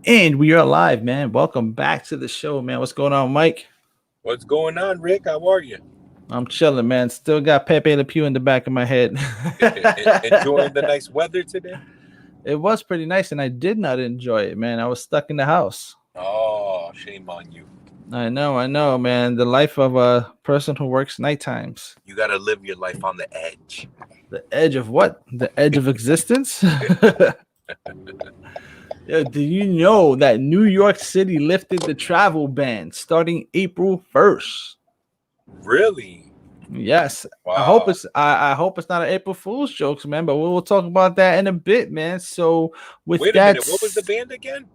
And we are live, man. Welcome back to the show, man. What's going on, Mike? What's going on, Rick? How are you? I'm chilling, man. Still got Pepe Le Pew in the back of my head. Enjoying the nice weather today? It was pretty nice, and I did not enjoy it, man. I was stuck in the house. Oh, shame on you. I know, man. The life of a person who works night times. You got to live your life on the edge. The edge of what? The edge of existence? Yeah, do you know that New York City lifted the travel ban starting April 1st? Really? Yes, Wow. I hope it's not an April Fool's jokes, man. But we'll talk about that in a bit, man. So with Wait a that, minute. What was the band again?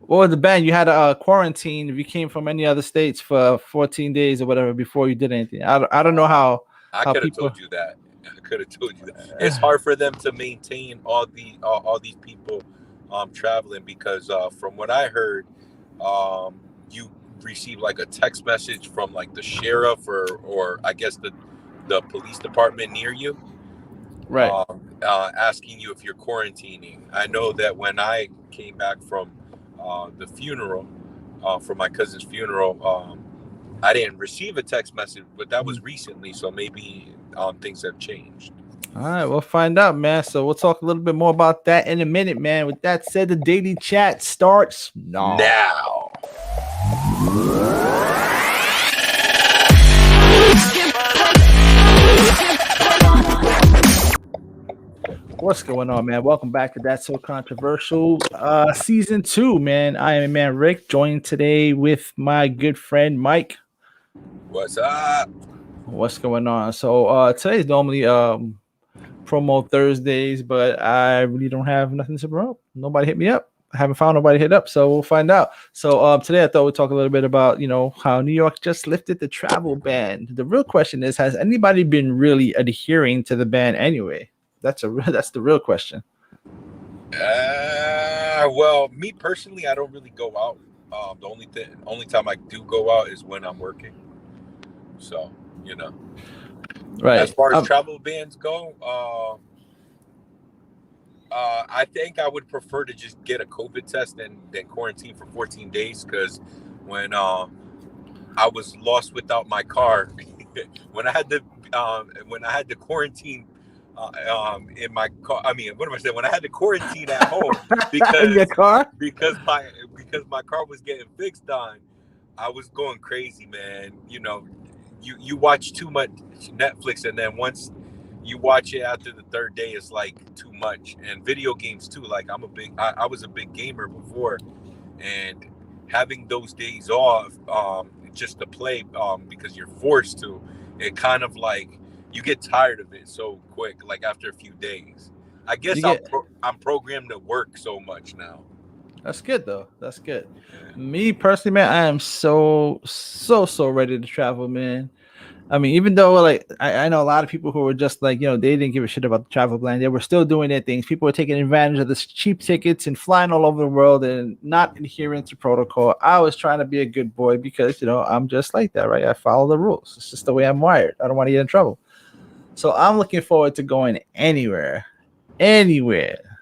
or the ban, you had a quarantine if you came from any other states for 14 days or whatever before you did anything. I don't know Uh, I how could have people. told you that. I could have told you that. It's hard for them to maintain all these people traveling because from what I heard, you receive like a text message from like the sheriff or I guess the police department near you Right. asking you if you're quarantining. I know that when I came back from the funeral, from my cousin's funeral, I didn't receive a text message, but that was recently, so maybe things have changed. All right, we'll find out, man. So we'll talk a little bit more about that in a minute, man. With that said, the daily chat starts now. Now, What's going on, man? Welcome back to That's So Controversial, season two, man. I am man Rick, joined today with my good friend Mike. what's up? What's going on? So today's normally promo Thursdays, but I really don't have nothing to promote. Nobody hit me up. I haven't found nobody hit up, so we'll find out. So today I thought we'd talk a little bit about how New York just lifted the travel ban. The real question is, has anybody been really adhering to the ban anyway? That's the real question. Well, me personally, I don't really go out. Only time I do go out is when I'm working. So, you know, as Right. far as travel bans go, I think I would prefer to just get a COVID test than quarantine for 14 days. Because when I was lost without my car, when I had to quarantine in my car. I mean, what am I saying? When I had to quarantine at home In your because car? my car was getting fixed on, I was going crazy, man. You watch too much Netflix, and then once you watch it after the third day, it's like too much. And video games too. Like I was a big gamer before, and having those days off just to play because you're forced to, it kind of like you get tired of it so quick. Like after a few days, I You guess get I'm programmed to work so much now. That's good though. That's good. Yeah. Me personally, man, I am so ready to travel, man. I mean, even though like I know a lot of people who were just like, they didn't give a shit about the travel plan. They were still doing their things. People were taking advantage of this cheap tickets and flying all over the world and not adhering to protocol. I was trying to be a good boy because, I'm just like that, right? I follow the rules. It's just the way I'm wired. I don't want to get in trouble. So I'm looking forward to going anywhere. Anywhere.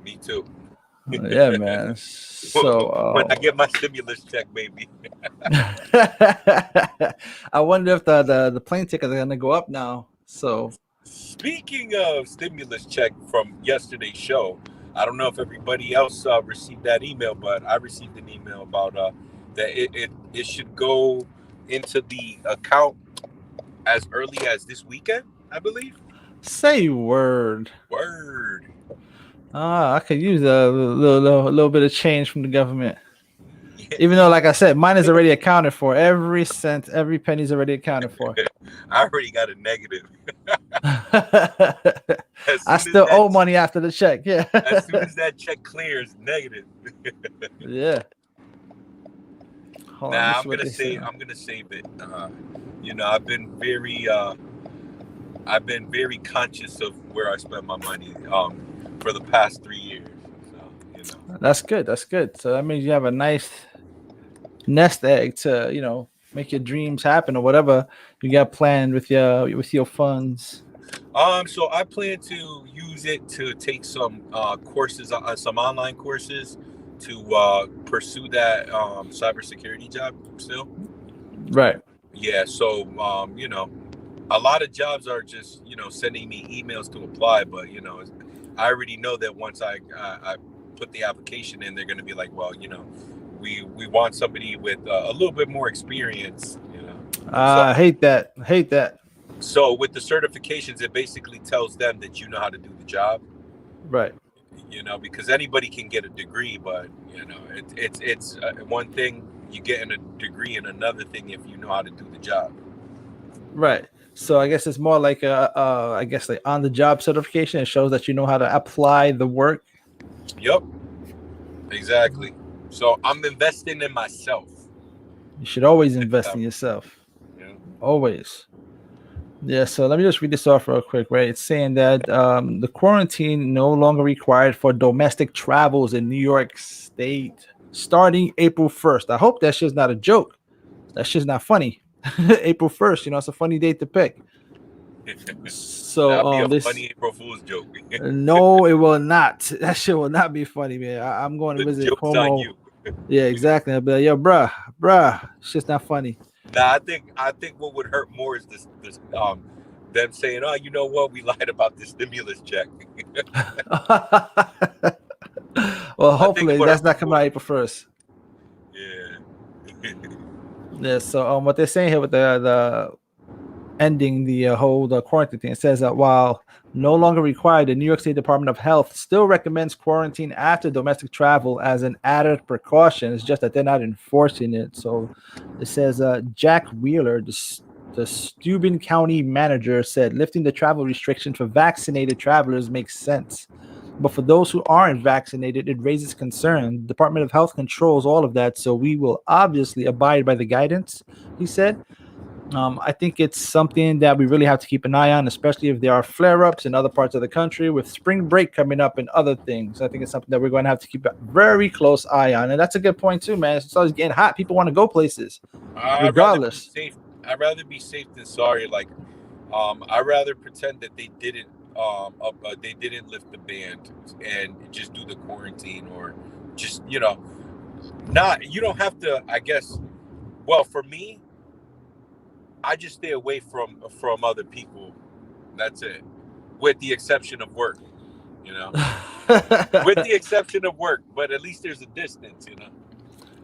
Me too. Yeah, man. When So I get my stimulus check, maybe. I wonder if the plane tickets are gonna go up now. So Speaking of stimulus check from yesterday's show, I don't know if everybody else received that email, but I received an email about that it should go into the account as early as this weekend, I believe. say word. Word. I could use a little bit of change from the government. Yeah. Even though, like I said, mine is already accounted for. Every cent, every penny is already accounted for. I already got a negative. As I soon as still owe that money after the check. Yeah. as soon as that check clears, negative. Yeah. Hold on, let me Nah, see what they say. I'm gonna save it. I've been very conscious of where I spend my money for the past 3 years. So That's good. That's good. So that means you have a nice nest egg to, make your dreams happen or whatever you got planned with your funds. So I plan to use it to take some courses, some online courses, to pursue that cybersecurity job still. Right. Yeah. So a lot of jobs are just sending me emails to apply, but I already know that once I put the application in, they're going to be like, well, we want somebody with a little bit more experience. So I hate that. I hate that. so with the certifications, it basically tells them that you know how to do the job. Right. Because anybody can get a degree, but it's one thing you get in a degree, and another thing if you know how to do the job. Right. So I guess it's more like I guess like on the job certification. It shows that you know how to apply the work. Yep, exactly. So I'm investing in myself. You should always invest in yourself. Yeah. Always. Yeah, so let me just read this off real quick, right? It's saying that the quarantine no longer required for domestic travels in New York State starting April 1st. I hope that shit's not a joke. That shit's not funny. April 1st, it's a funny date to pick. So That'd be a this funny April Fool's joke. no, it will not. That shit will not be funny, man. I'm going to The visit joke's on Cuomo. you. Yeah, exactly. I'll be like, yo, bruh, shit's not funny. Nah, I think what would hurt more is this them saying, "Oh, you know what? We lied about this stimulus check." Well, I think it hopefully would that's hurt not coming more. out April 1st. Yeah. Yeah, so what they're saying here with the ending the whole quarantine thing, it says that while no longer required, the New York State Department of Health still recommends quarantine after domestic travel as an added precaution. It's just that they're not enforcing it. So it says Jack Wheeler, the Steuben County manager, said lifting the travel restriction for vaccinated travelers makes sense. But for those who aren't vaccinated, it raises concern. The Department of Health controls all of that, so we will obviously abide by the guidance, he said. I think it's something that we really have to keep an eye on, especially if there are flare-ups in other parts of the country with spring break coming up and other things. I think it's something that we're going to have to keep a very close eye on. And that's a good point too, man. It's always getting hot. People want to go places, regardless. I'd rather be safe than sorry. Like, I'd rather pretend that they didn't lift the ban and just do the quarantine, or just not. You don't have to. I guess. Well, for me, I just stay away from other people. That's it, with the exception of work. With the exception of work, but at least there's a distance.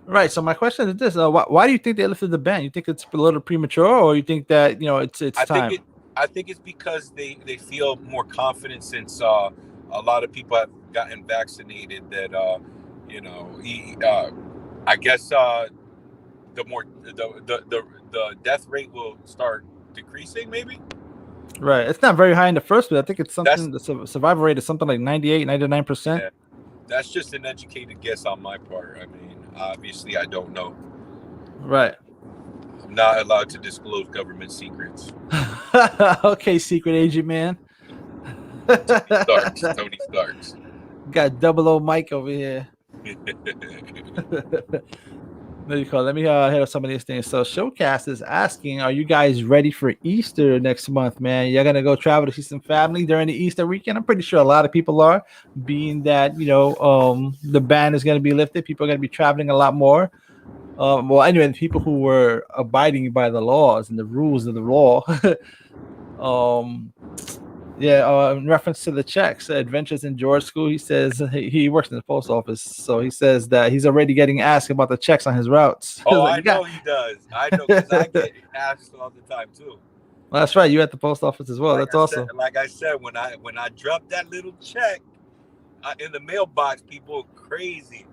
Right. So my question is this: why do you think they lifted the ban? You think it's a little premature, or you think that it's time? I think it's because they feel more confident since a lot of people have gotten vaccinated. That I guess the more the death rate will start decreasing, maybe. Right. It's not very high in the first place. I think it's something. The survival rate is something like 98, 99%. Yeah, that's just an educated guess on my part. I mean, obviously, I don't know. Right. I'm not allowed to disclose government secrets. Okay, secret agent man. Tony Starks. Got 00 Mike over here. What do you call it? Let me hit up some of these things. So Showcast is asking, are you guys ready for Easter next month, man? You're gonna go travel to see some family during the Easter weekend? I'm pretty sure a lot of people are, being that the ban is gonna be lifted. People are gonna be traveling a lot more. Well, anyway, the people who were abiding by the laws and the rules of the law. In reference to the checks, Adventures in George School, he says he works in the post office, so he says that he's already getting asked about the checks on his routes. Oh, I know he does. I know, because I get asked all the time too. Well, that's right. You at the post office as well. That's awesome. Like I said, when I drop that little check in the mailbox, people are crazy.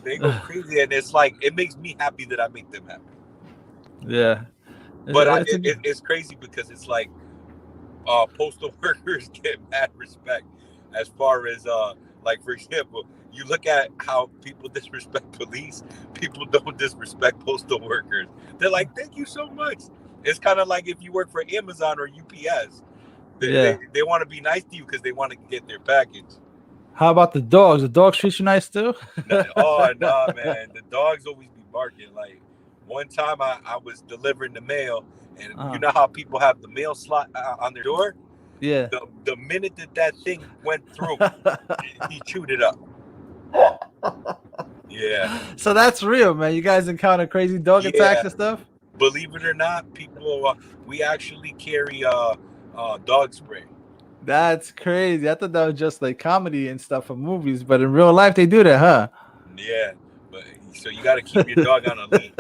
They go crazy, and it's like it makes me happy that I make them happy. Yeah, but it's crazy because it's like postal workers get mad respect as far as like, for example, you look at how people disrespect police. People don't disrespect postal workers. They're like, thank you so much. It's kind of like if you work for Amazon or UPS. They want to be nice to you because they want to get their package. How about the dogs? The dogs treat you nice too? Oh, no, man. The dogs always be barking. Like, one time I was delivering the mail, and you know how people have the mail slot on their door? Yeah. The minute that thing went through, he chewed it up. Yeah, So that's real, man. You guys encounter crazy dog attacks yeah. and stuff? Believe it or not, people, we actually carry dog spray. That's crazy. I thought that was just like comedy and stuff for movies, but in real life they do that, huh? Yeah, but so you got to keep your dog on a leash,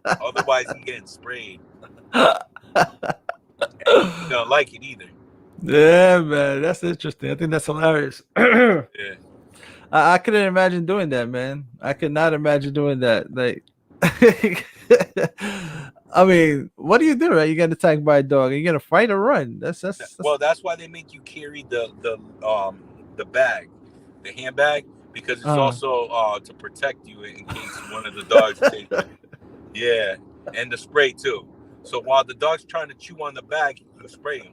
otherwise he getting sprayed, and he don't like it either. Yeah, man, that's interesting. I think that's hilarious. I Yeah. couldn't imagine doing that, man. I could not imagine doing that. Like, I mean, what do you do? Right? You get attacked by a dog. Are you gonna fight or run? That's Well, that's why they make you carry the bag, the handbag, because it's also to protect you in case one of the dogs takes it. Yeah, and the spray too. So while the dog's trying to chew on the bag, you spray him.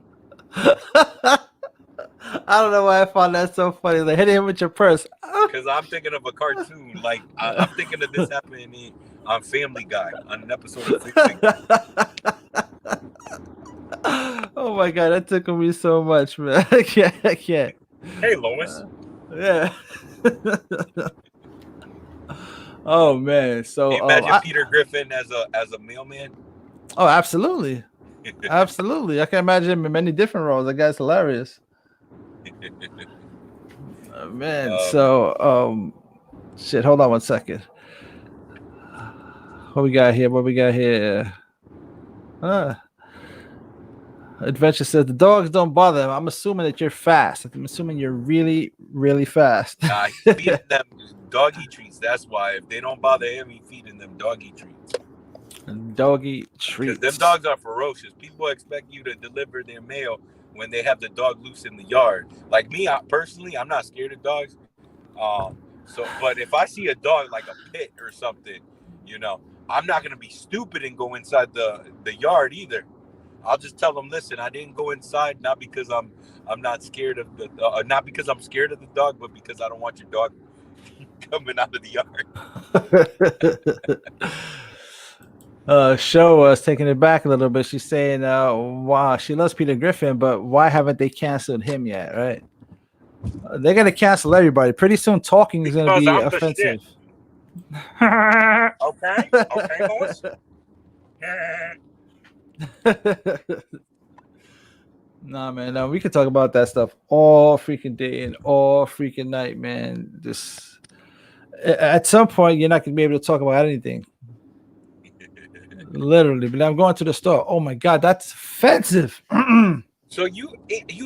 I don't know why I found that so funny. Like hitting him with your purse. Because I'm thinking of a cartoon. Like I'm thinking of this happening on Family Guy, on an episode of Family Guy. Oh my god, that tickled me so much, man. I can't. Hey, Lois. Yeah. Oh man. So Can you imagine Peter Griffin as a mailman? Oh, absolutely. Absolutely. I can imagine him in many different roles. That guy's hilarious. Man, so shit, hold on one second. What we got here? Adventure says the dogs don't bother them. I'm assuming that you're fast. I'm assuming you're really, really fast. Feeding them doggy treats. That's why. If they don't bother him, he's feeding them doggy treats. Doggy treats. Because them dogs are ferocious. People expect you to deliver their mail when they have the dog loose in the yard. Like me, personally, I'm not scared of dogs. But if I see a dog like a pit or something, I'm not gonna be stupid and go inside the yard either. I'll just tell them, listen, I didn't go inside not because I'm not scared of not because I'm scared of the dog, but because I don't want your dog coming out of the yard. Show was taking it back a little bit. She's saying, wow, she loves Peter Griffin, but why haven't they canceled him yet? Right? They're gonna cancel everybody. Pretty soon talking is gonna be offensive. Okay, Lois. Nah, man. No, we can talk about that stuff all freaking day and all freaking night, man. Just at some point, you're not gonna be able to talk about anything. Literally, but I'm going to the store. Oh my god, that's offensive. So you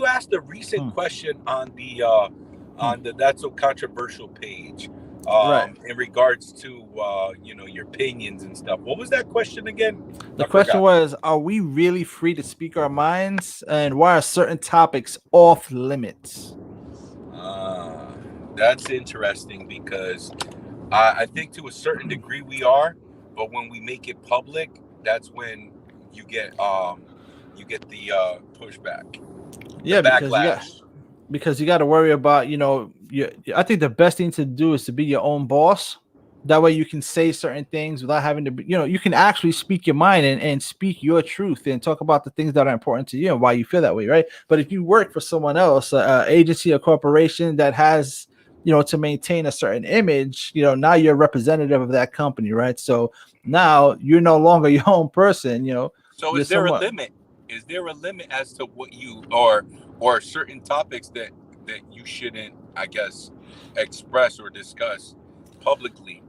asked a recent question on the That's So Controversial page, right, in regards to your opinions and stuff. What was that question again? The question was, are we really free to speak our minds, and why are certain topics off limits? That's interesting, because I think to a certain degree we are, but when we make it public, that's when you get the pushback. Yeah, backlash. because you got to worry about, I think the best thing to do is to be your own boss. That way you can say certain things without having to be, you can actually speak your mind and speak your truth and talk about the things that are important to you and why you feel that way, right? But if you work for someone else, an agency or corporation that has, to maintain a certain image, now you're a representative of that company, right? So now you're no longer your own person, So is there a limit? Is there a limit as to what you or certain topics that you shouldn't, I guess, express or discuss publicly?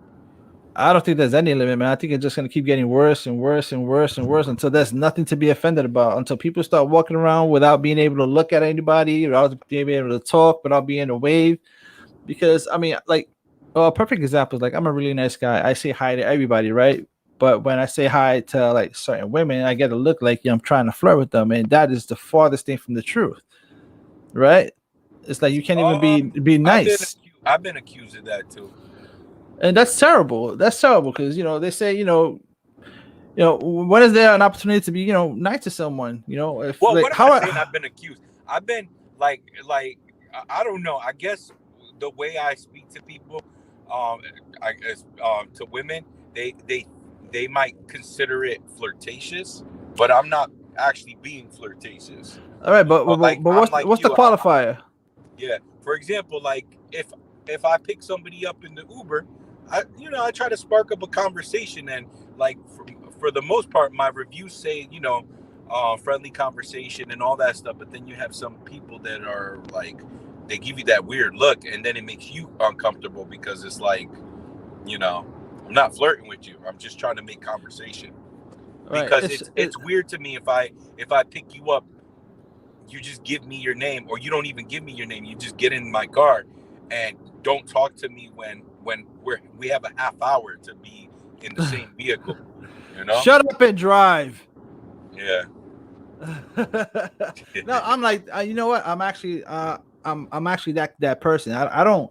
I don't think there's any limit, man. I think it's just going to keep getting worse and worse and worse and worse until there's nothing to be offended about, until people start walking around without being able to look at anybody, without being able to talk, without being a wave. Because, I mean, like, a perfect example is, like, I'm a really nice guy. I say hi to everybody, right? But when I say hi to, like, certain women, I get a look like I'm trying to flirt with them. And that is the farthest thing from the truth, right? It's like you can't even be nice. I've been accused of that, too. And that's terrible. That's terrible because, they say, when is there an opportunity to be, nice to someone? If, well, like, what am I saying? I've been accused. I've been like I don't know. I guess the way I speak to people, I guess to women, they might consider it flirtatious, but I'm not actually being flirtatious. All right, but Like, but I'm what's like what's the you. qualifier? Yeah. For example, like if I pick somebody up in the Uber, I try to spark up a conversation, and like for the most part, my reviews say friendly conversation and all that stuff. But then you have some people that are like, they give you that weird look, and then it makes you uncomfortable because it's like, I'm not flirting with you. I'm just trying to make conversation. Right. Because it's weird to me if I pick you up, you just give me your name, or you don't even give me your name. You just get in my car and don't talk to me when we have a half hour to be in the same vehicle. Shut up and drive. Yeah. No, I'm like, you know what? I'm actually that person. I don't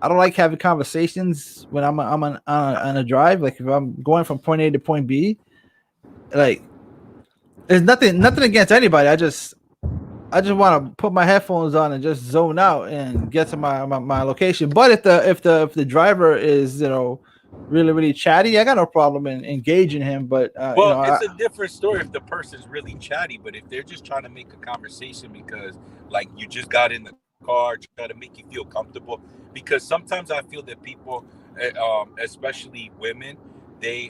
like having conversations when I'm on a drive. Like if I'm going from point A to point B, like there's nothing against anybody. I just want to put my headphones on and just zone out and get to my location. But if the driver is really chatty, I got no problem in engaging him. But it's a different story if the person's really chatty. But if they're just trying to make a conversation because like you just got in the car, try to make you feel comfortable. Because sometimes I feel that people, especially women, they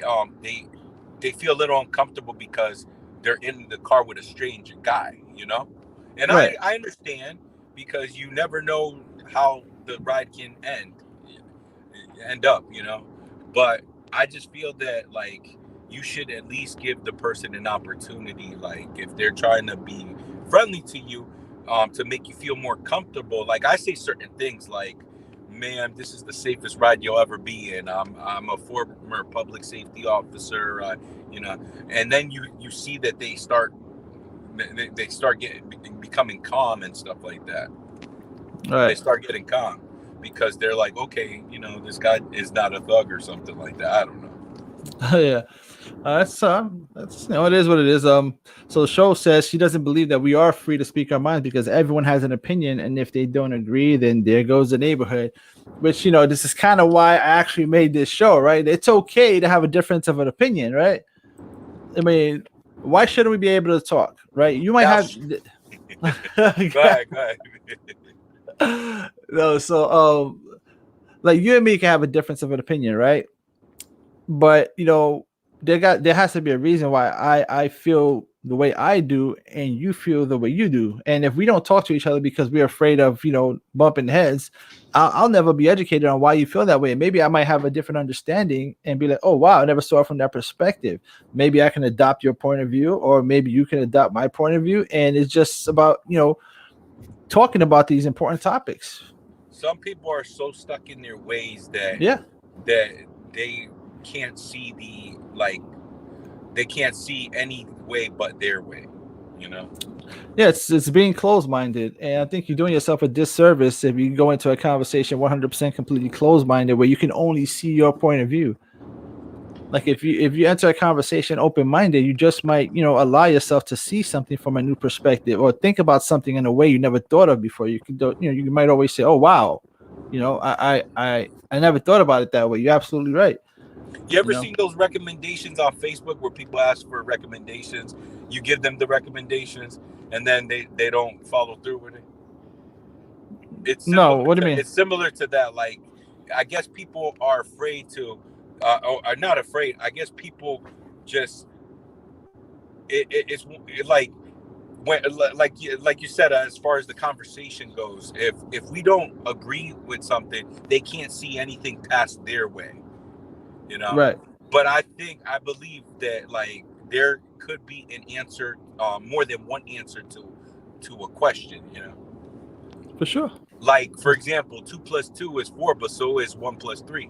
feel a little uncomfortable because they're in the car with a stranger guy, And right. I understand, because you never know how the ride can end up, But I just feel that like you should at least give the person an opportunity, like if they're trying to be friendly to you, to make you feel more comfortable. Like I say certain things like, "Man, this is the safest ride you'll ever be in. I'm a former public safety officer," and then you see that they start becoming calm and stuff like that. Right. They start getting calm because they're like, okay, this guy is not a thug or something like that. I don't know. Yeah. That's it is what it is. So the show says she doesn't believe that we are free to speak our minds because everyone has an opinion, and if they don't agree, then there goes the neighborhood. Which this is kind of why I actually made this show, right? It's okay to have a difference of an opinion, right? I mean, why shouldn't we be able to talk, right? You might have. Go ahead. No, so like you and me can have a difference of an opinion, right? But there has to be a reason why I feel the way I do and you feel the way you do. And if we don't talk to each other because we're afraid of bumping heads, I'll never be educated on why you feel that way. Maybe I might have a different understanding and be like, oh wow, I never saw it from that perspective. Maybe I can adopt your point of view, or maybe you can adopt my point of view. And it's just about talking about these important topics. Some people are so stuck in their ways that they can't see they can't see any way but their way, Yeah, it's being closed-minded, and I think you're doing yourself a disservice if you go into a conversation 100% completely closed-minded where you can only see your point of view. Like if you enter a conversation open-minded, you just might allow yourself to see something from a new perspective, or think about something in a way you never thought of before. You could you might always say, oh wow, I never thought about it that way. You're absolutely right. You ever seen those recommendations on Facebook where people ask for recommendations? You give them the recommendations and then they don't follow through with it. It's no. What do you mean? It's similar to that. Like, I guess people are afraid to, or are not afraid. I guess people just it's like when like you said, as far as the conversation goes, if we don't agree with something, they can't see anything past their way. Right. But I believe that like there could be an answer, more than one answer to a question, For sure. Like, for example, 2 + 2 is 4, but so is 1 + 3,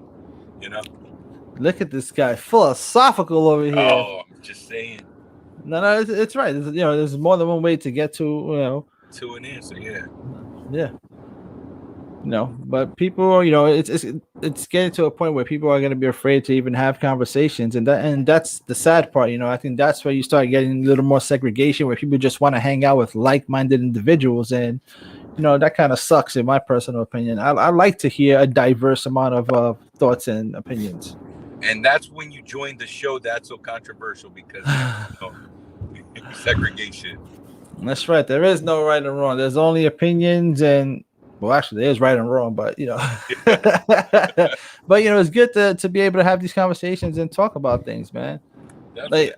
Look at this guy, philosophical over here. Oh, I'm just saying. No, it's right. There's more than one way to get to to an answer. Yeah. But people, it's getting to a point where people are going to be afraid to even have conversations, and that's the sad part. I think that's where you start getting a little more segregation, where people just want to hang out with like-minded individuals, and that kind of sucks in my personal opinion. I like to hear a diverse amount of thoughts and opinions. And that's when you join the show That's So Controversial, because segregation. That's right. There is no right and wrong. There's only opinions, and well, actually, there is right and wrong, but but it's good to be able to have these conversations and talk about things, man. Definitely.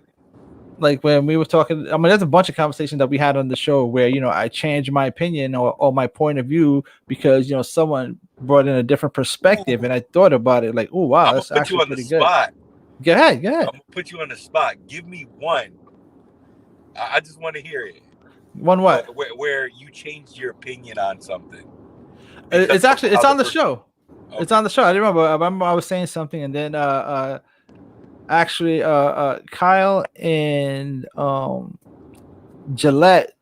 Like when we were talking, I mean, there's a bunch of conversations that we had on the show where I changed my opinion or my point of view because someone brought in a different perspective, and I thought about it like, oh wow, I'm that's gonna put you actually on the pretty good. spot. Go ahead. I'm gonna put you on the spot. Give me one. I just want to hear it. One what? Where you changed your opinion on something. It's on the show. Okay. It's on the show. I remember I was saying something, and then actually Kyle and Gillette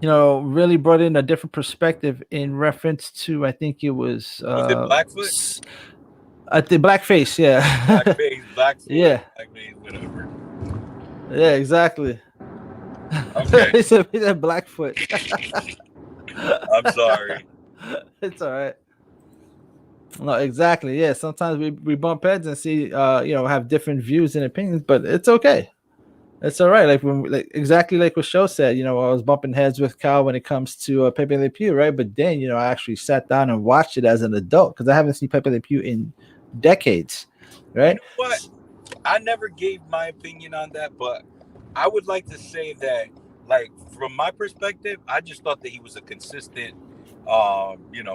really brought in a different perspective in reference to, I think it was it Blackfoot? I think Blackface, yeah. Blackfoot, yeah. Blackface, whatever. Yeah, exactly. Okay. He said Blackfoot. I'm sorry. It's all right. No, exactly. Yeah, sometimes we bump heads and see have different views and opinions, but it's okay. It's all right. Like exactly like what Show said. I was bumping heads with Kyle when it comes to Pepe Le Pew, right? But then I actually sat down and watched it as an adult because I haven't seen Pepe Le Pew in decades, right? You know what? I never gave my opinion on that, but I would like to say that, like, from my perspective, I just thought that he was a consistent,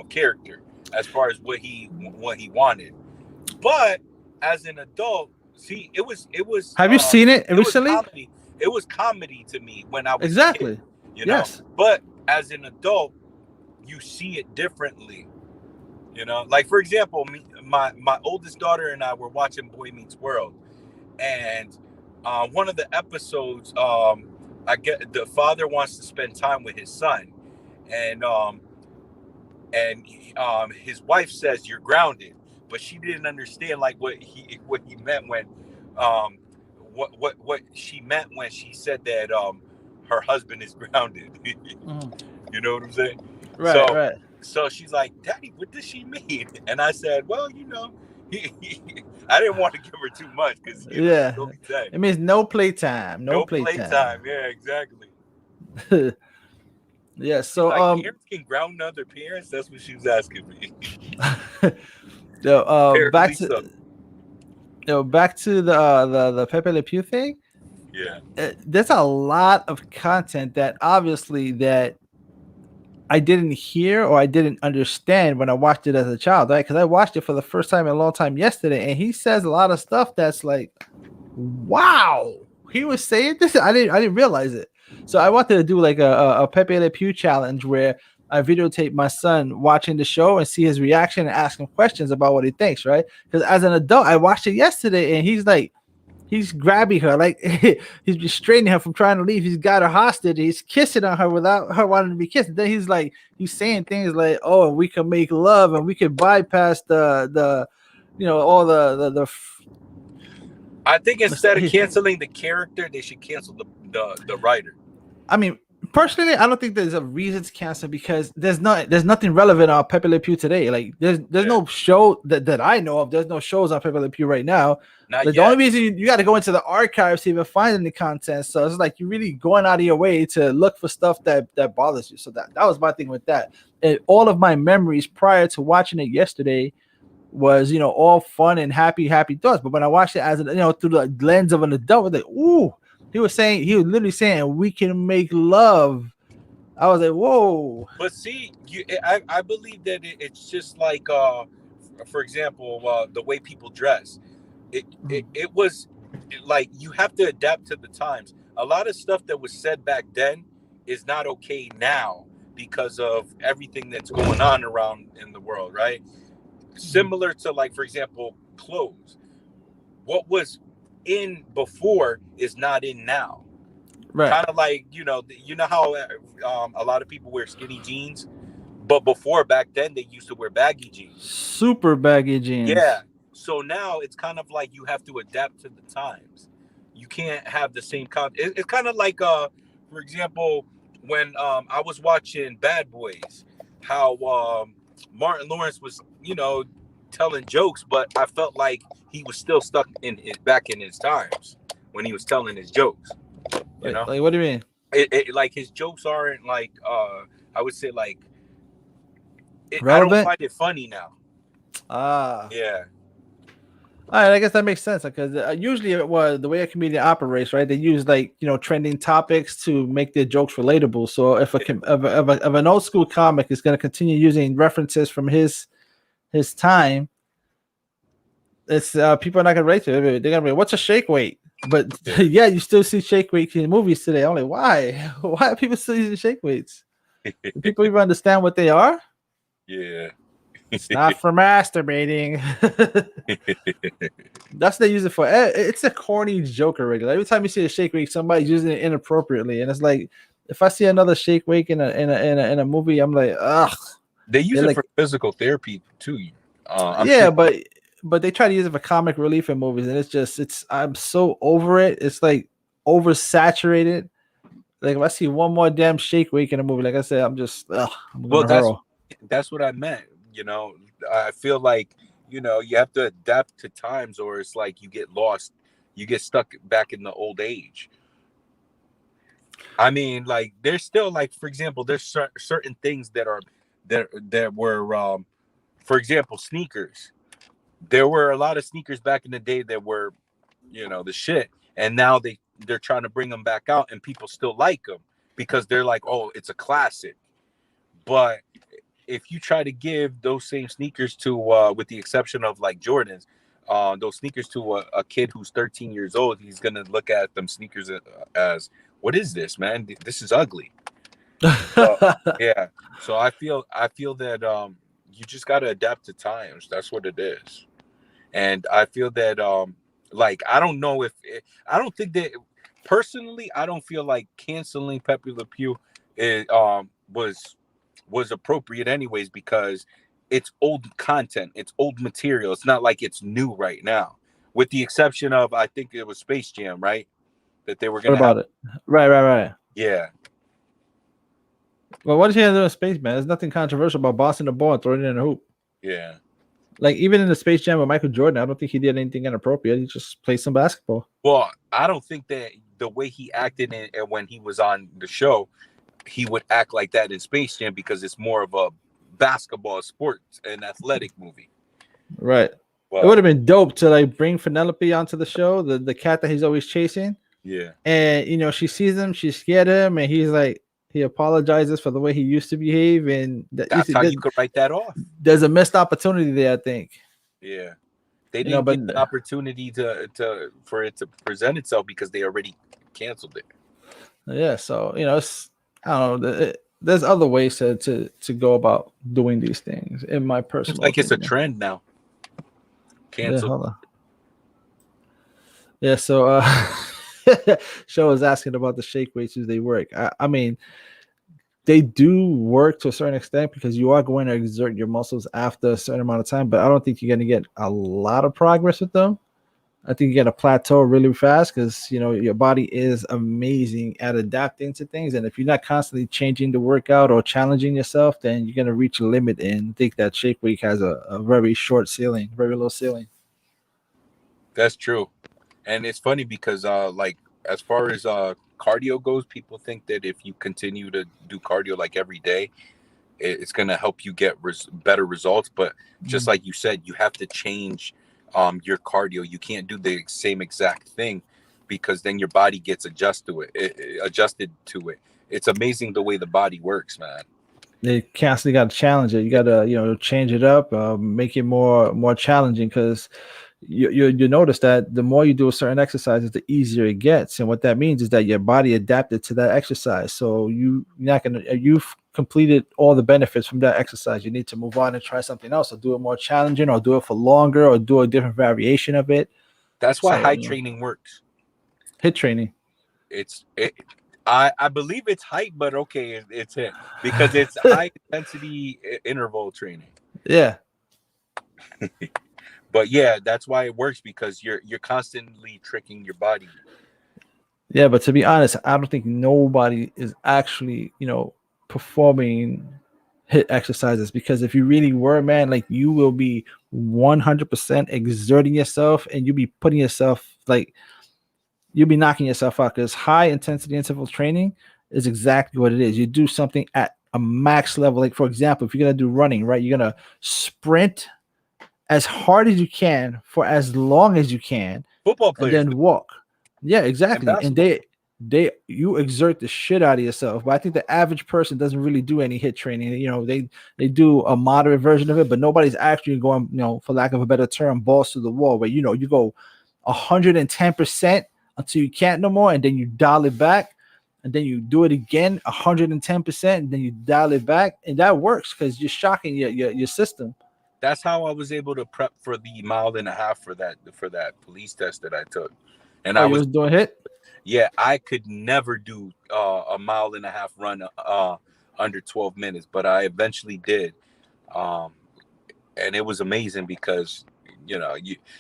character as far as what he wanted. But as an adult, see, it was. Have you seen it recently? It was comedy to me when I was exactly. A kid, Yes. But as an adult, you see it differently. Like for example, my oldest daughter and I were watching Boy Meets World, and one of the episodes, I get the father wants to spend time with his son, and his wife says you're grounded, but she didn't understand like what he meant when what she meant when she said that her husband is grounded. You know what I'm saying? Right. So she's like, Daddy, what does she mean? And I said, well, I didn't want to give her too much because it means no playtime. No playtime. Yeah, exactly. Yeah, so parents can ground other parents. That's what she was asking me. back to the Pepe Le Pew thing. Yeah, there's a lot of content that obviously that I didn't hear or I didn't understand when I watched it as a child, right? Because I watched it for the first time in a long time yesterday, and he says a lot of stuff that's like, wow, he was saying this. I didn't realize it. So I wanted to do like a Pepe Le Pew challenge where I videotape my son watching the show and see his reaction and ask him questions about what he thinks, right? Because as an adult, I watched it yesterday and he's grabbing her, like he's restraining her from trying to leave. He's got her hostage. He's kissing on her without her wanting to be kissed. And then he's saying things like, "Oh, we can make love and we can bypass the all the." I think instead of canceling the character, they should cancel the writer. I mean, personally, I don't think there's a reason to cancel because there's nothing relevant on Pepe Le Pew today. Like there's no show that I know of. There's no shows on Pepe Le Pew right now. The only reason you got to go into the archives to even find any content. So it's like you're really going out of your way to look for stuff that bothers you. So that was my thing with that. And all of my memories prior to watching it yesterday was all fun and happy thoughts. But when I watched it as through the lens of an adult, I was like, ooh. He was literally saying we can make love. I was like, whoa. But see, I believe that it's just like, for example, the way people dress. It was like you have to adapt to the times. A lot of stuff that was said back then is not okay now because of everything that's going on around in the world, right? Similar to, like, for example, clothes. What was in before is not in now, right? Kind of like how a lot of people wear skinny jeans, but before, back then, they used to wear baggy jeans, super baggy jeans. Yeah, so now it's kind of like you have to adapt to the times. You can't have the same it's kind of like for example, when I was watching Bad Boys, how Martin Lawrence was telling jokes, but I felt like he was still stuck back in his times when he was telling his jokes. You know, Like what do you mean? Like his jokes aren't like I would say like I don't Relevant? find it funny now. Ah. Yeah. All right, I guess that makes sense because usually it was the way a comedian operates, right? They use like trending topics to make their jokes relatable. So if if an old school comic is going to continue using references from his time, it's people are not going to relate to it. They're going to be, what's a shake weight? But yeah, you still see shake weights in movies today. I'm like, why? Why are people still using shake weights? Do people even understand what they are? Yeah. It's not for masturbating. That's what they use it for. It's a corny joke already. Like, every time you see a shake weight, somebody's using it inappropriately, and it's like, if I see another shake weight in a movie, I'm like, ugh. They use They're it like, for physical therapy too. I'm yeah, sure. but they try to use it for comic relief in movies, and it's I'm so over it. It's like oversaturated. Like if I see one more damn shake weight in a movie, like I said, I'm just I'm Well, gonna hurl. that's what I meant. You know, I feel like you have to adapt to times, or it's like you get lost. You get stuck back in the old age. I mean, like there's still like, for example, there's certain things that were, for example, sneakers. There were a lot of sneakers back in the day that were, the shit, and now they're trying to bring them back out, and people still like them because they're like, oh, it's a classic. But if you try to give those same sneakers to, with the exception of like Jordans, those sneakers to a kid who's 13 years old, he's gonna look at them sneakers as, what is this, man? This is ugly. So, yeah. So I feel that you just gotta adapt to times. That's what it is. And I feel that like I don't know if I don't think that personally I don't feel like canceling Pepe Le Pew was appropriate anyways, because it's old content, it's old material. It's not like it's new right now, with the exception of, I think it was Space Jam, right? That they were What gonna about have. it? Right. Yeah. Well, what is he gonna do in space, man? There's nothing controversial about bossing the ball and throwing it in a hoop. Yeah. Like even in the Space Jam with Michael Jordan, I don't think he did anything inappropriate. He just played some basketball. Well, I don't think that the way he acted and when he was on the show, he would act like that in Space Jam, because it's more of a basketball, sports, and athletic movie. Right. Well, it would have been dope to like bring Penelope onto the show, the cat that he's always chasing. Yeah. And she sees him, she's scared of him, and he's like, he apologizes for the way he used to behave, and That's how you could write that off. There's a missed opportunity there, I think. Yeah. They didn't get the opportunity for it to present itself because they already canceled it. Yeah, so it's, I don't know. There's other ways to go about doing these things. In my personal, it's a trend now. Cancel. Yeah, hold on. Yeah, so Show is asking about the shake weights. Do they work? I mean, they do work to a certain extent because you are going to exert your muscles after a certain amount of time, but I don't think you're going to get a lot of progress with them. I think you get a plateau really fast because your body is amazing at adapting to things, and if you're not constantly changing the workout or challenging yourself, then you're gonna reach a limit and think that shake weight has a very short ceiling, very low ceiling. That's true, and it's funny because like as far as cardio goes, people think that if you continue to do cardio like every day, it's gonna help you get better results. But just like you said, you have to change your cardio. You can't do the same exact thing because then your body gets adjusted to it. It's amazing the way the body works, man. They constantly got to challenge it. You got to change it up, make it more challenging, because you notice that the more you do a certain exercises, the easier it gets. And what that means is that your body adapted to that exercise. So you've completed all the benefits from that exercise. You need to move on and try something else, or do it more challenging, or do it for longer, or do a different variation of it. That's why HIIT training works. HIIT training. I believe it's HIIT, but okay, it's HIIT because it's high intensity interval training. Yeah. But yeah, that's why it works, because you're constantly tricking your body. Yeah, but to be honest, I don't think nobody is actually, performing HIIT exercises, because if you really were, man, like you will be 100% exerting yourself, and you'll be putting yourself like you'll be knocking yourself out because high intensity interval training is exactly what it is. You do something at a max level. Like, for example, if you're going to do running, right, you're going to sprint as hard as you can for as long as you can Football and players then walk. Yeah, and exactly. And basketball. you exert the shit out of yourself. But I think the average person doesn't really do any hit training. You know, they do a moderate version of it, but nobody's actually going, you know, for lack of a better term, balls to the wall, where you know you go 110% until you can't no more, and then you dial it back, and then you do it again 110%, and then you dial it back, and that works because you're shocking your system. That's how I was able to prep for the mile and a half for that police test that I took. And Oh, I you was, was doing hit? yeah, I could never do a mile and a half run under 12 minutes, but I eventually did. Um, and it was amazing because, you know,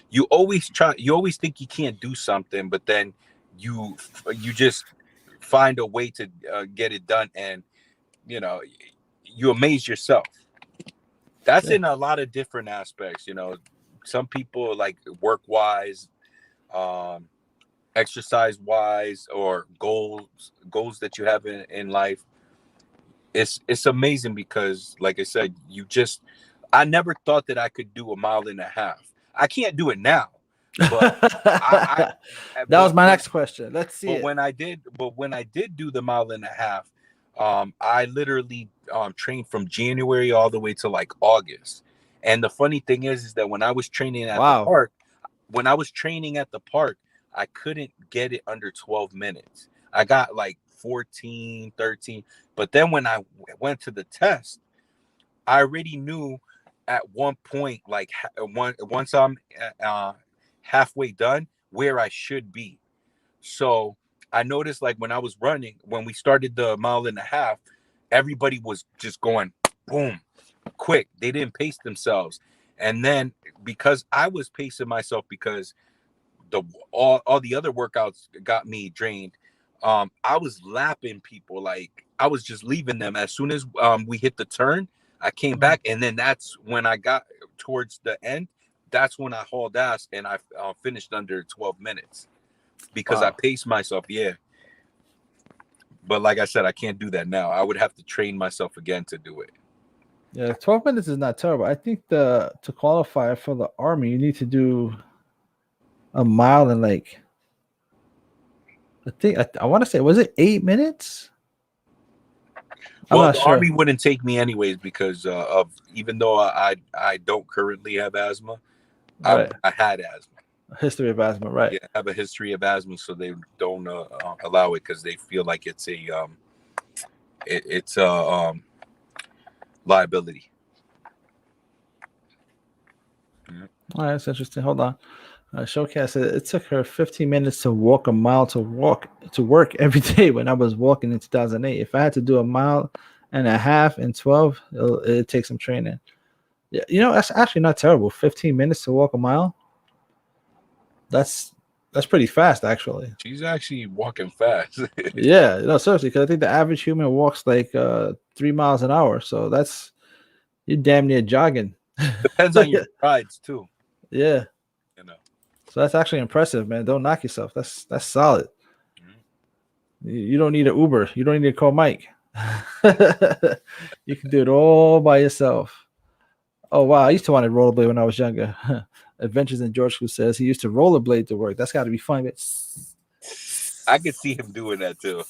you always think you can't do something, but then you just find a way to get it done, and you know, you amaze yourself. That's in a lot of different aspects. You know, some people like work wise, exercise wise, or goals that you have in life. It's amazing because, like I said, I never thought that I could do a mile and a half. I can't do it now, but I That was my next question. Let's see it. when I did do the mile and a half, I literally trained from January all the way to like August. And the funny thing is that when I was training at the park, I couldn't get it under 12 minutes. I got like 14, 13. But then when I went to the test, I already knew at one point, like once I'm halfway done, where I should be. So I noticed, like, when I was running, when we started the mile and a half, everybody was just going boom, quick. They didn't pace themselves. And then because I was pacing myself, because all the other workouts got me drained, I was lapping people. Like, I was just leaving them as soon as we hit the turn. I came back, and then that's when I got towards the end. That's when I hauled ass, and I finished under 12 minutes because I paced myself. Yeah. But like I said, I can't do that now. I would have to train myself again to do it. Yeah, 12 minutes is not terrible. I think to qualify for the Army, you need to do a mile in, like, I want to say, was it 8 minutes? I'm Well, not the sure. Army wouldn't take me anyways because of, even though I don't currently have asthma, Right. I had asthma. History of asthma, right? Yeah, I have a history of asthma, so they don't allow it because they feel like it's a liability. All right, that's interesting. Hold on. Showcase said it took her 15 minutes to walk a mile to work every day when I was walking in 2008. If I had to do a mile and a half in 12, it'd take some training. Yeah, you know, that's actually not terrible. 15 minutes to walk a mile. That's pretty fast, actually. She's actually walking fast. Yeah, no, seriously, because I think the average human walks like 3 miles an hour. So you're damn near jogging. Depends on your rides too. Yeah. You know. So that's actually impressive, man. Don't knock yourself. That's solid. Mm-hmm. You don't need an Uber. You don't need to call Mike. You can do it all by yourself. Oh wow, I used to want to rollerblade when I was younger. Adventures in George School says he used to rollerblade to work. That's got to be fun. I could see him doing that too.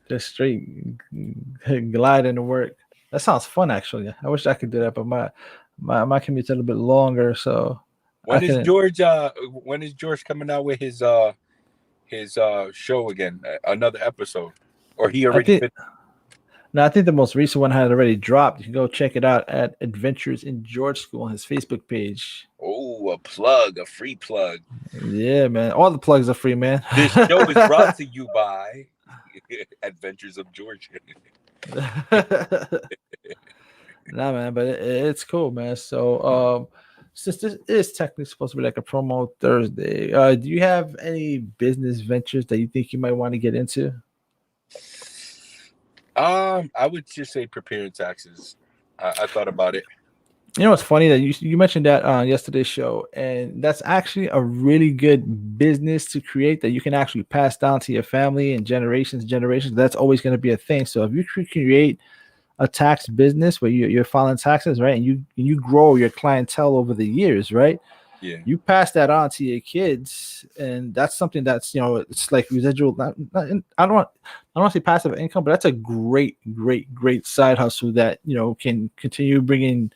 Just straight gliding to work. That sounds fun, actually. I wish I could do that, but my commute's a little bit longer. So when is George coming out with his show again? Another episode, or he already? No, I think the most recent one had already dropped. You can go check it out at Adventures in George School on his Facebook page. Oh, a free plug. Yeah, man. All the plugs are free, man. This show is brought to you by Adventures of George. Nah, man, but it's cool, man. So, since this is technically supposed to be like a promo Thursday, do you have any business ventures that you think you might want to get into? I would just say preparing taxes. I thought about it. You know, it's funny that you mentioned that on yesterday's show, and that's actually a really good business to create that you can actually pass down to your family and generations. That's always going to be a thing. So if you create a tax business where you're filing taxes, right, and you grow your clientele over the years, right, Yeah. you pass that on to your kids, and that's something that's, it's like residual. I don't want to say passive income, but that's a great side hustle that can continue bringing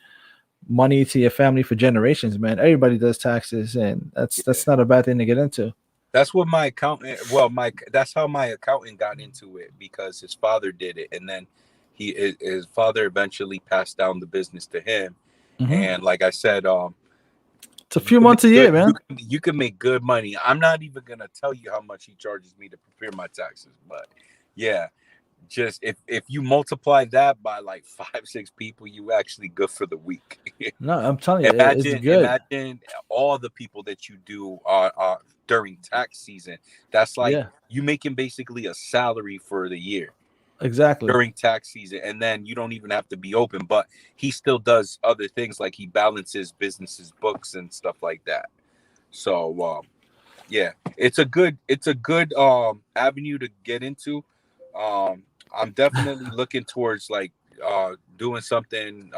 money to your family for generations, man. Everybody does taxes, and that's not a bad thing to get into. That's what my accountant. Well, that's how my accountant got into it, because his father did it, and then his father eventually passed down the business to him. Mhm. And like I said, It's a few months a year, man. you can make good money. I'm not even gonna tell you how much he charges me to prepare my taxes, but yeah, just if you multiply that by like 5-6 people, you actually good for the week. No, I'm telling you, it's imagine good. imagine all the people that you do during tax season. That's like Yeah, you making basically a salary for the year exactly. during tax season, and then you don't even have to be open, but he still does other things, like he balances businesses books and stuff like that. So yeah, it's a good avenue to get into. I'm definitely looking towards like doing something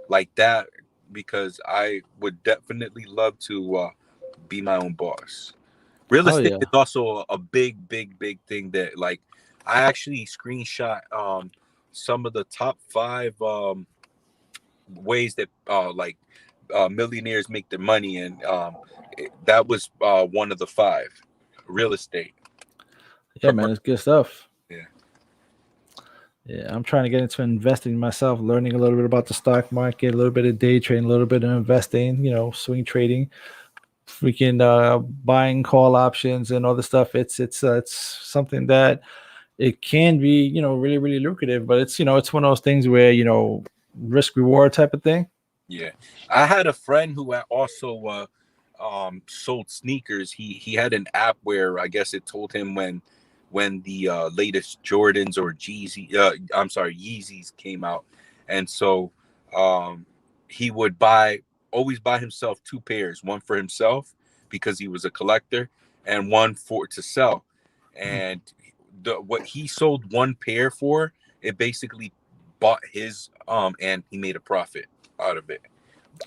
like that, because I would definitely love to be my own boss. Real Oh estate yeah. is also a big thing that, like, I actually screenshot some of the top 5 ways that millionaires make their money, and that was one of the 5. Real estate. Yeah, man, it's good stuff. Yeah. Yeah, I'm trying to get into investing myself, learning a little bit about the stock market, a little bit of day trading, a little bit of investing, swing trading, freaking buying call options and all the stuff. It's something that it can be, really lucrative, but it's one of those things where, risk reward type of thing. Yeah, I had a friend who also sold sneakers. He had an app where I guess it told him when the latest Jordans or Yeezys came out, and so um, he would always buy himself 2 pairs, one for himself because he was a collector, and one for to sell. And what he sold one pair for, it basically bought his and he made a profit out of it.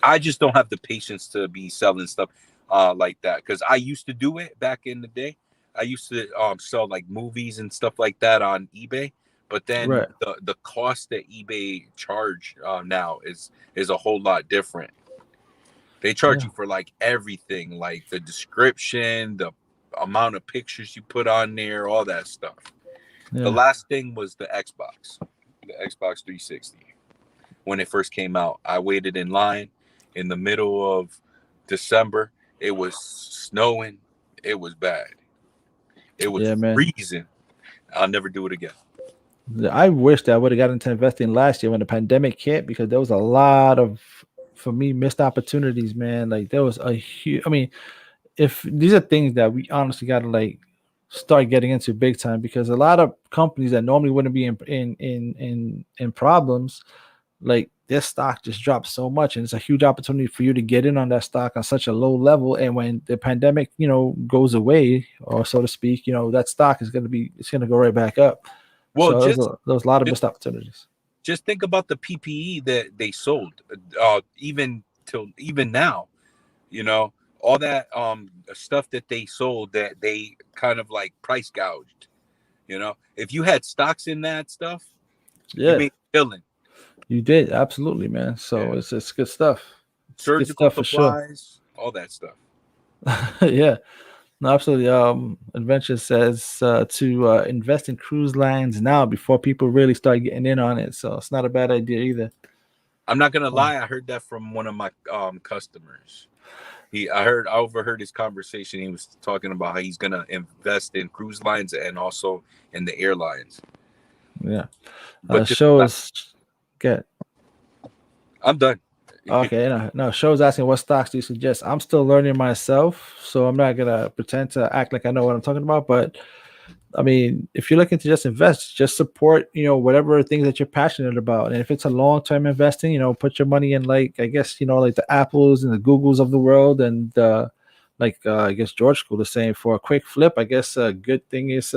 I just don't have the patience to be selling stuff like that, because I used to do it back in the day. I used to sell like movies and stuff like that on eBay, but then Right. the cost that eBay charge now is a whole lot different. They charge Yeah. you for like everything, like the description, the amount of pictures you put on there, all that stuff. The Yeah. last thing was the Xbox 360. When it first came out, I waited in line in the middle of December. It was snowing. It was bad. It was Yeah, man. freezing. I'll never do it again. I wish that I would have got into investing last year when the pandemic hit, because there was a lot of, for me, missed opportunities, man. Like there was a huge, I mean, if these are things that we honestly got to like start getting into big time, because a lot of companies that normally wouldn't be in problems, like their stock just dropped so much, and it's a huge opportunity for you to get in on that stock on such a low level. And when the pandemic, goes away, or so to speak, that stock is it's going to go right back up. Well, So there's a lot of just missed opportunities. just think about the PPE that they sold, even now. You know, all that stuff that they sold that they kind of like price gouged. If you had stocks in that stuff, you Yeah, made a killing. you did absolutely, man. So Yeah. it's good stuff. It's good Surgical stuff for sure. supplies, all that stuff. Yeah, no, absolutely. Adventure says to invest in cruise lines now before people really start getting in on it. So it's not a bad idea either. I'm not gonna Oh, lie, I heard that from one of my customers. I overheard his conversation. He was talking about how he's gonna invest in cruise lines and also in the airlines. yeah. But just Shows get I'm done. okay. No, shows asking what stocks do you suggest. I'm still learning myself, so I'm not gonna pretend to act like I know what I'm talking about. But I mean, if you're looking to just invest, just support, whatever things that you're passionate about. And if it's a long-term investing, put your money in, like, I guess, like the Apples and the Googles of the world. And I guess George School is saying, for a quick flip, I guess a good thing is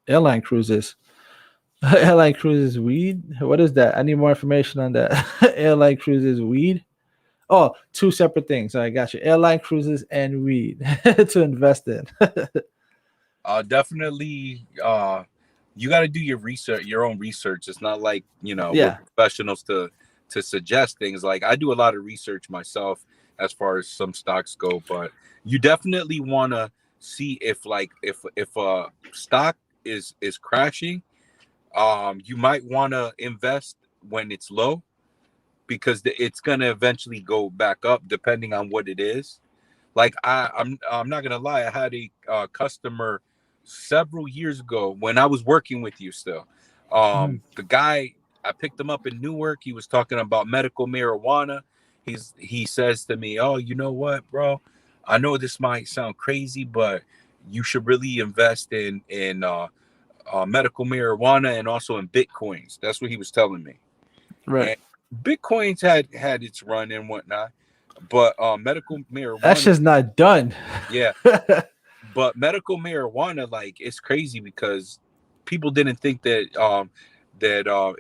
airline cruises. Airline cruises weed. What is that? I need more information on that. Airline cruises weed. Oh, two separate things. I got you. Airline cruises and weed to invest in. Definitely. You got to do your research, your own research. It's not like we're Yeah. professionals to suggest things. Like, I do a lot of research myself as far as some stocks go, but you definitely want to see if a stock is crashing. You might want to invest when it's low, because it's gonna eventually go back up depending on what it is. Like, I'm not gonna lie, I had a customer several years ago when I was working with you still. The guy, I picked him up in Newark. He was talking about medical marijuana. He says to me, "Oh, you know what, bro? I know this might sound crazy, but you should really invest in medical marijuana and also in bitcoins." That's what he was telling me. Right. And bitcoins had its run and whatnot, but medical marijuana, That's just not done. yeah. But medical marijuana, like, it's crazy because people didn't think that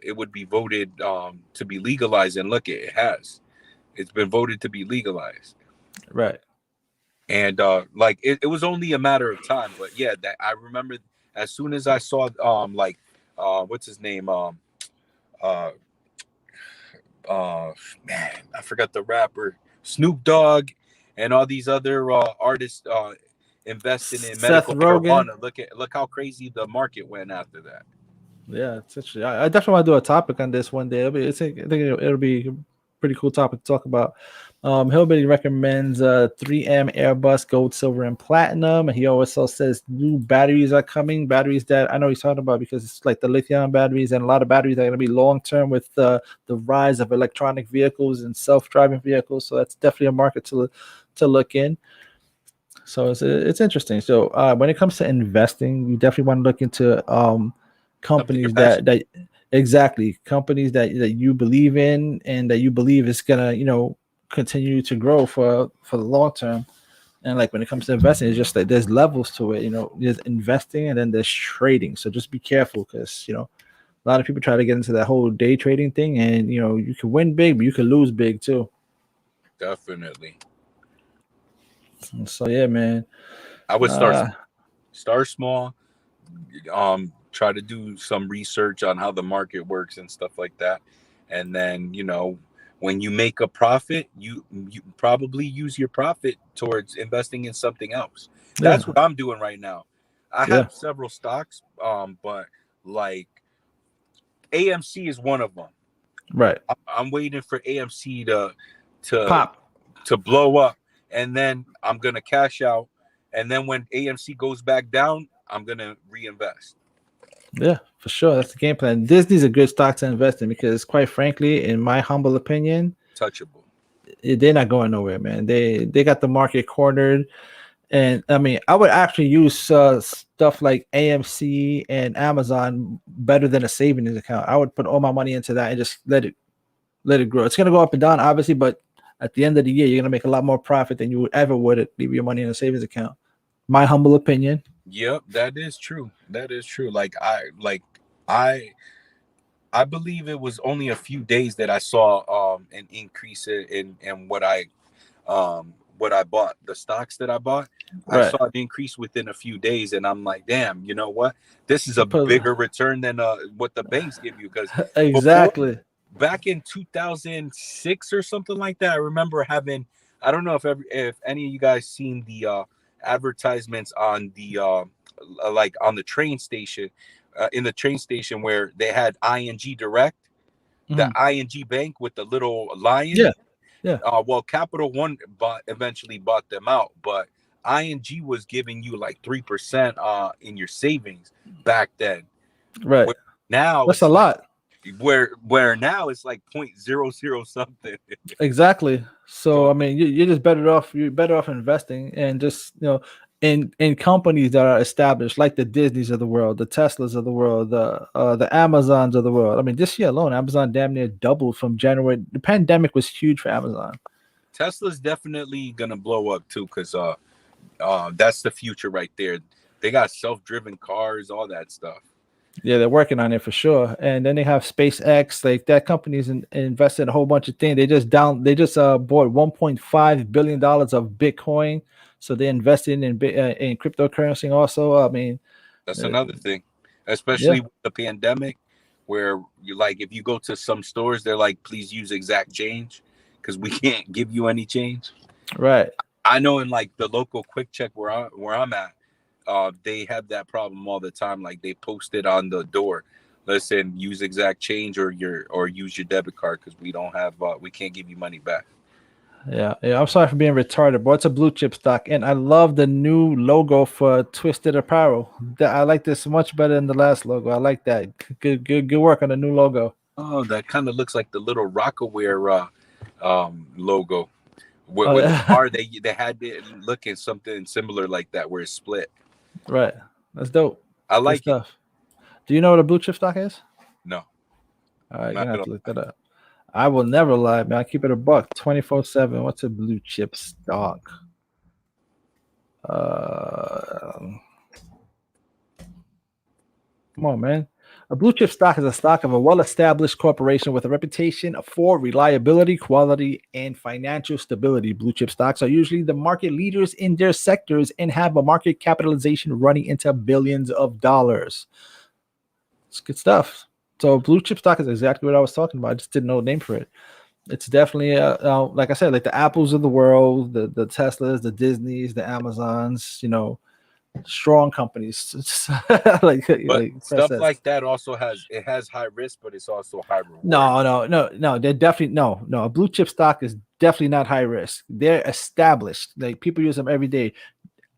it would be voted to be legalized, and look, it has. It's been voted to be legalized. Right. And like, it was only a matter of time. But yeah, that I remember as soon as I saw what's his name, uh man, I forgot the rapper, Snoop Dogg, and all these other artists investing in Seth medical Rogen. marijuana. Look how crazy the market went after that. Yeah, it's actually, I definitely want to do a topic on this one day. I think it'll be a pretty cool topic to talk about. Hillbilly recommends 3M Airbus Gold, Silver, and Platinum. And he also says new batteries are coming. Batteries that I know he's talking about because it's like the lithium batteries, and a lot of batteries that are going to be long term with the rise of electronic vehicles and self-driving vehicles. So that's definitely a market to look in. So it's interesting. So when it comes to investing, you definitely want to look into companies that exactly, companies that you believe in and that you believe is gonna continue to grow for the long term. And like when it comes to investing, it's just that there's levels to it. There's investing and then there's trading. So just be careful, because a lot of people try to get into that whole day trading thing, and you can win big, but you can lose big too. Definitely. So yeah, man. I would start small. Try to do some research on how the market works and stuff like that, and then when you make a profit, you probably use your profit towards investing in something else. That's what I'm doing right now. I have several stocks, but like AMC is one of them. Right. I'm waiting for AMC to pop, to blow up, and then I'm gonna cash out, and then when AMC goes back down, I'm gonna reinvest. Yeah, for sure. That's the game plan. Disney's a good stock to invest in because, quite frankly, in my humble opinion, touchable. They're not going nowhere, man. They got the market cornered, and I mean, I would actually use stuff like AMC and Amazon better than a savings account. I would put all my money into that and just let it grow. It's gonna go up and down, obviously, but at the end of the year, you're gonna make a lot more profit than you would ever leave your money in a savings account. My humble opinion. Yep, that is true. Like I believe it was only a few days that I saw an increase in what I bought, the stocks that I bought. Right. I saw an increase within a few days, and I'm like, damn, you know what? This is a bigger return than what the banks give you. Because exactly back in 2006 or something like that, I remember having, I don't know if any of you guys seen the advertisements on the like on the train station, in the train station where they had ING Direct, the ING Bank with the little lion. Yeah. Well, Capital One eventually bought them out, but ING was giving you like 3% in your savings back then. Right. Now that's a lot. Where now it's like 0.00 something. Exactly. So I mean, you're just better off. You're better off investing and just in companies that are established, like the Disneys of the world, the Teslas of the world, the Amazons of the world. I mean, this year alone, Amazon damn near doubled from January. The pandemic was huge for Amazon. Tesla's definitely gonna blow up too, because that's the future right there. They got self-driven cars, all that stuff. Yeah, they're working on it for sure. And then they have SpaceX, like that company's invested in a whole bunch of things. They just bought $1.5 billion of Bitcoin. So they invested in cryptocurrency also. I mean, That's another thing, yeah, especially with the pandemic, where you like if you go to some stores, they're like, please use exact change because we can't give you any change. right. I know in like the local Quick Check where I'm at, they have that problem all the time. Like they post it on the door. Listen, use exact change or use your debit card because we don't have we can't give you money back. Yeah, yeah. I'm sorry for being retarded, but it's a blue chip stock, and I love the new logo for Twisted Apparel. I like this much better than the last logo. I like that. Good work on the new logo. Oh, that kind of looks like the little Rockaware logo. Oh With the yeah, car, they had it looking something similar like that, where it's split. right. That's dope. I Good like it. stuff. Do you know what a blue chip stock is? No, All right, you're not gonna at have all. to look that up. I will never lie, man. I keep it a buck, 24/7. What's a blue chip stock? Uh, Come on, man. A blue chip stock is a stock of a well-established corporation with a reputation for reliability, quality, and financial stability. Blue chip stocks are usually the market leaders in their sectors and have a market capitalization running into billions of dollars. It's good stuff. So blue chip stock is exactly what I was talking about. I just didn't know the name for it. It's definitely like I said, like the Apples of the world, the Teslas, the Disneys, the Amazons, strong companies. But like Fred stuff says. like that also has high risk, but it's also high reward. No. They're definitely no. A blue chip stock is definitely not high risk. They're established. Like people use them every day.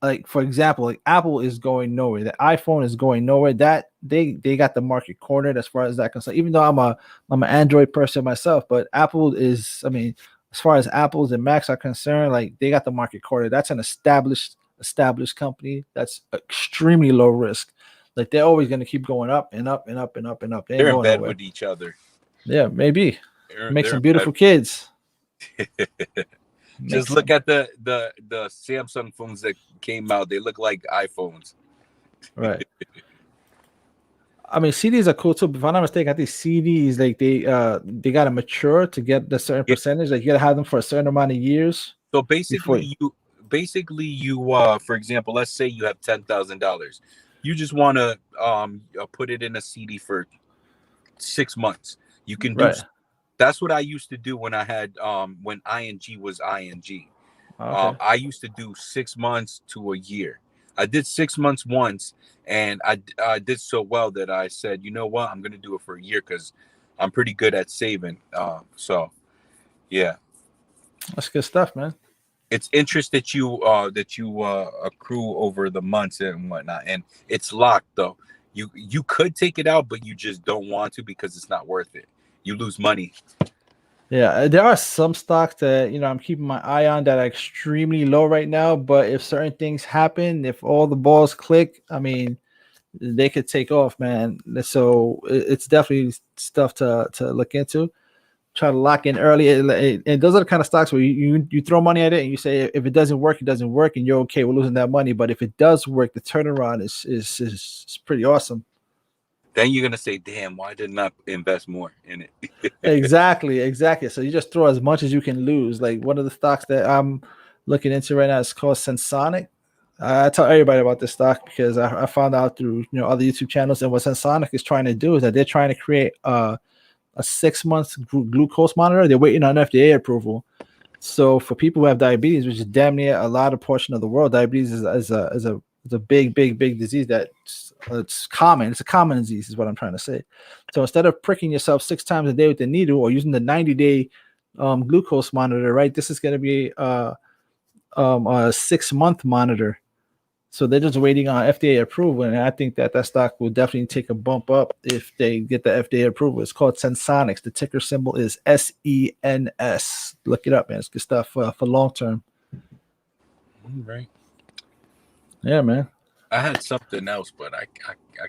Like for example, like Apple is going nowhere. The iPhone is going nowhere. That they got the market cornered as far as that concerned. Even though I'm an Android person myself, but Apple is. I mean, as far as Apples and Macs are concerned, like they got the market cornered. That's an established company. That's extremely low risk. Like they're always going to keep going up and up and up and up and up. They ain't They're in going bed nowhere. with each other. Yeah, maybe make They're some in beautiful bed. kids. Just look at the Samsung phones that came out. They look like iPhones. Right. I mean, CDs are cool too. But if I'm not mistaken, I think CDs like they gotta mature to get the certain Yeah. percentage. Like you gotta have them for a certain amount of years. So Before basically you for example, let's say you have $10,000. You just want to put it in a CD for 6 months. You can do. right. That's what I used to do when I had when ING was ING. Okay. I used to do 6 months to a year. I did 6 months once, and I did so well that I said, you know what, I'm gonna do it for a year because I'm pretty good at saving. So yeah, That's good stuff, man. it's interest that you accrue over the months and whatnot, and it's locked though. You could take it out, but you just don't want to because it's not worth it. You lose money. Yeah, there are some stocks that I'm keeping my eye on that are extremely low right now. But if certain things happen, if all the balls click, I mean, they could take off, man. So it's definitely stuff to look into. Try to lock in early, and those are the kind of stocks where you throw money at it and you say if it doesn't work, it doesn't work, and you're okay with losing that money. But if it does work, the turnaround is pretty awesome. Then you're gonna say, "Damn, why didn't I invest more in it?" Exactly. So you just throw as much as you can lose. Like one of the stocks that I'm looking into right now is called Sensonic. I tell everybody about this stock because I found out through other YouTube channels, and what Sensonic is trying to do is that they're trying to create a 6 month glucose monitor. They're waiting on FDA approval. So for people who have diabetes, which is damn near a lot of portion of the world, diabetes is a big disease that it's common. It's a common disease, is what I'm trying to say. So instead of pricking yourself 6 times a day with the needle or using the 90-day glucose monitor, right? This is going to be a 6 month monitor. So they're just waiting on FDA approval, and I think that stock will definitely take a bump up if they get the FDA approval. It's called Sensonics. The ticker symbol is SENS. Look it up, man. It's good stuff for long term. Right. Yeah, man. I had something else, but I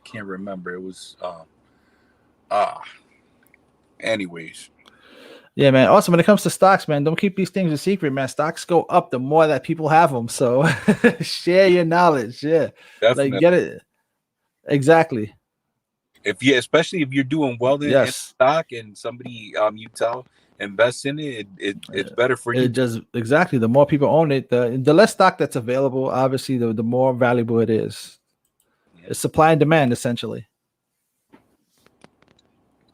can't remember. It was anyways. Yeah, man. Also, when it comes to stocks, man, don't keep these things a secret, man. Stocks go up the more that people have them. So share your knowledge. Yeah, Definitely. like get it exactly. Especially if you're doing well in stock and somebody you tell invest in it, it's better for you. It just exactly, the more people own it, the less stock that's available, obviously the more valuable it is. Yeah. It's supply and demand, essentially.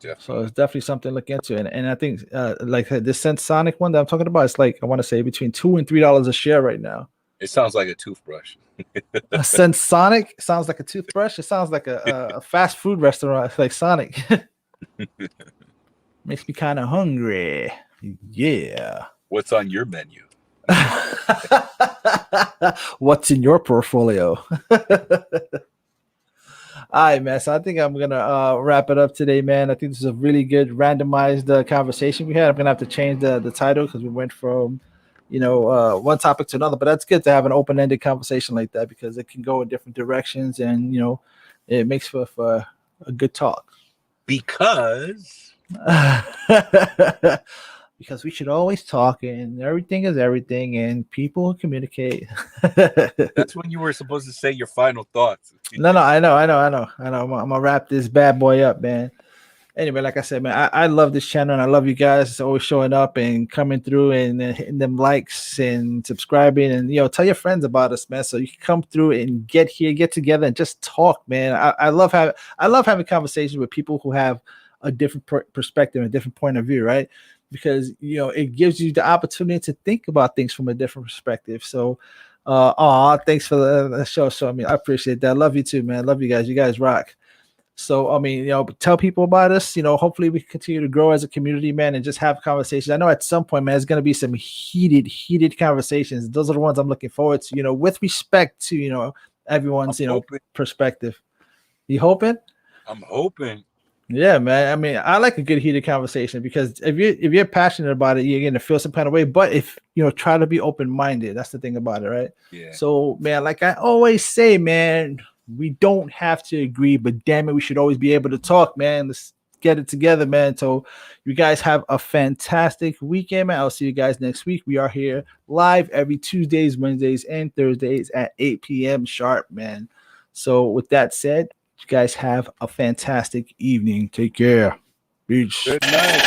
Definitely. So it's definitely something to look into. And I think like this Sensonic one that I'm talking about, it's like, I want to say between $2 and $3 a share right now. It sounds like a toothbrush. A Sensonic sounds like a toothbrush. It sounds like a fast food restaurant, like Sonic. Makes me kind of hungry. Yeah. What's on your menu? What's in your portfolio? All right, man. So I think I'm gonna wrap it up today, man. I think this is a really good randomized conversation we had. I'm gonna have to change the title because we went from, one topic to another. But that's good to have an open-ended conversation like that because it can go in different directions, and it makes for a good talk. Because we should always talk, and everything is everything, and people communicate. That's when you were supposed to say your final thoughts. No, I know. I'm gonna wrap this bad boy up, man. Anyway, like I said, man, I love this channel, and I love you guys always showing up and coming through and hitting them likes and subscribing, and tell your friends about us, man, so you can come through and get together and just talk, man. I love having conversations with people who have a different perspective, a different point of view, right? Because it gives you the opportunity to think about things from a different perspective. So thanks for the show. So I appreciate that. Love you too, man. Love you guys. You guys rock. So tell people about us. Hopefully we continue to grow as a community, man, and just have conversations. I know at some point, man, there's going to be some heated conversations. Those are the ones I'm looking forward to, with respect to everyone's perspective. You hoping? I'm hoping. Yeah, man. I like a good heated conversation because if you're passionate about it, you're gonna feel some kind of way. But if try to be open-minded, that's the thing about it, right? Yeah. So, man, like I always say, man, we don't have to agree, but damn it, we should always be able to talk, man. Let's get it together, man. So, you guys have a fantastic weekend, man. I'll see you guys next week. We are here live every Tuesdays, Wednesdays, and Thursdays at 8 p.m. sharp, man. So, with that said, you guys have a fantastic evening. Take care. Peace. Good night.